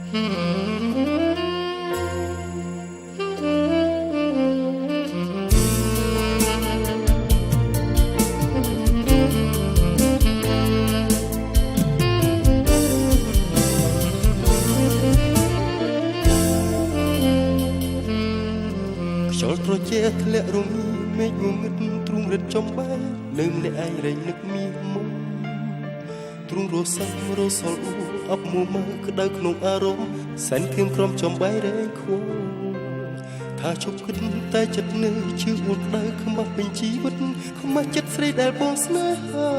ចូលត្រជាធ្លាក់រងមេឃងងឹតទ្រូងរិតចំបែនៅម្នាក់ឯងរែងនឹកមានមុំទ្រូងរស័ករសល់អ៊ូអប់មួម៉ៅក្តៅក្នុងអារម្មណ៍សែនគ្រៀមក្រំចំបែរែងខួរថាជប់គិតតែចិត្តនៅជឿអួតក្តៅខ្មាស់ពេញជីវិតខ្មាស់ចិត្តស្រីដែលបងស្នេហា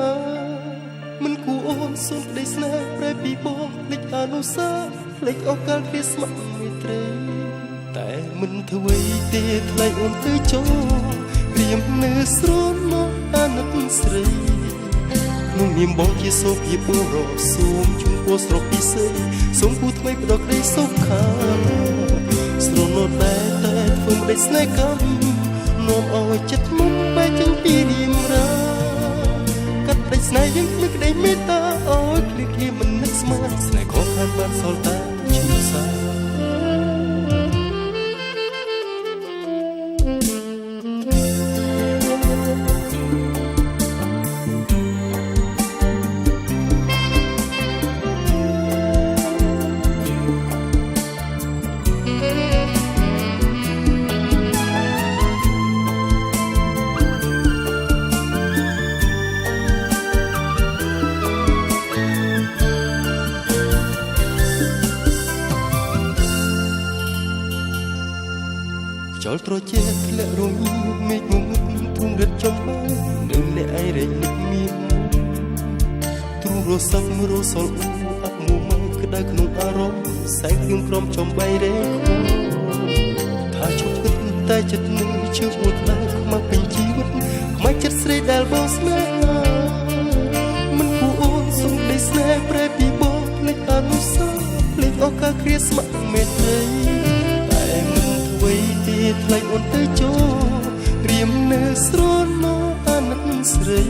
មិនគួរអូនសូមក្តីស្នេហ៍ប្រែពីបងភ្លេចអនុសាសន៍ភ្លេចឱកាសគ្រាស្ម័គ្រមេត្រីតែមិនធ្វើទេថ្លៃអូនទៅចូលព្រាមនៅស្រោនមកអាណិតស្រីក្នុងនាមបងជាសូភាបុរសសូមជូនពរស្រុកពិសេសសូមគូថ្មីផ្ដល់ក្តីសុខាស្រណោតែធ្វើម្ដេចស្នេហ៍កម្មនាំឲ្យចិត្តមុំបែកចេញពីរៀមរាកាត់ក្តីស្នេហ៍យើងគ្មានក្តីមេត្តាឲ្យគ្លៀកគ្លៀមិននឹកស្មានស្នេហ៍ខកខានបានសល់តែឈឺសាចូលត្រជាធ្លាក់រងមេឃងងឹតទ្រូងរិតចំបែនៅម្នាក់ឯងរែងនឹកមានទ្រូងរស័ករសល់អ៊ូអប់មួម៉ៅក្តៅក្នុងអារម្មណ៍សែងគ្រៀមក្រំចំបែរែងខួរថាជប់គិតតែចិត្តនឹងជឿអួតក្តៅខ្មាស់ពេញជីវិតខ្មាស់ចិត្តស្រីដែលបងស្នេហាមិនគួរអូនសុំក្តីស្នេហ៍ប្រែពីបងភ្លេចអនុសាសន៍ភ្លេចឱកាសគ្រាស្ម័គ្រមេត្រីថ្លៃអូនទៅចូលព្រាមនៅស្រោនមកអាណិតស្រី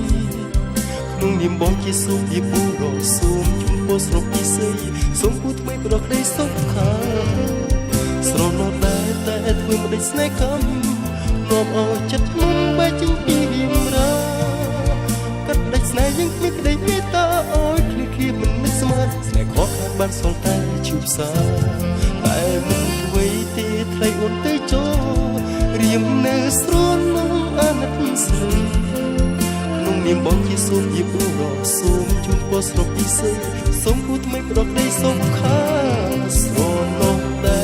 ក្នុងនាមបងជាសូមជាបុរសសូមជូនពរស្រុកពិសេសសូមគូថ្មីផ្ដល់ក្តីសុខាស្រណោតែធ្វើម្ដេចស្នេហ៍កម្មនាំឲ្យចិត្តមុំបែកចេញពីរៀមរាកាត់ដាច់ស្នេហ៍យើងគ្មានក្តីមេត្តាឲ្យគ្លៀកគ្លៀមិននឹកស្មានស្នេហ៍ខកខានបានសល់តែឈឺផ្សាតែមិនធ្វើទេថ្លៃអូនទៅចូលរៀមនៅស្រោនមកអាណិតស្រីក្នុងនាមបងជាសូមជាបុរសសូមជូនពរស្រុកពិសេសសូមគូថ្មីផ្ដល់ក្តីសុខាស្រណោតែ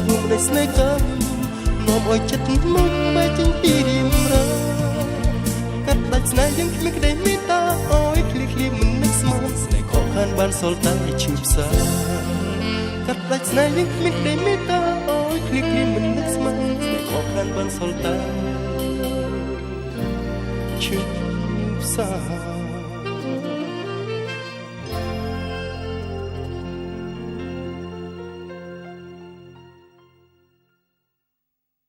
ធ្វើម្ដេចស្នេហ៍កម្មនាំឲ្យចិត្តមុំបែកចេញពីរៀមរាកាត់ដាច់ស្នេហ៍យើងគ្មានក្តីមេត្តាឲ្យគ្លៀកគ្លៀមិននឹកស្មានស្នេហ៍ខកខានបានសល់តែឈឺផ្សាកាត់ដាច់ស្នេហ៍យើងគ្មានក្តីមេត្តាឲ្យគ្លៀកគ្លៀមិននឹកស្មានស្នេហ៍ខកខានបានសល់តែឈឺផ្សា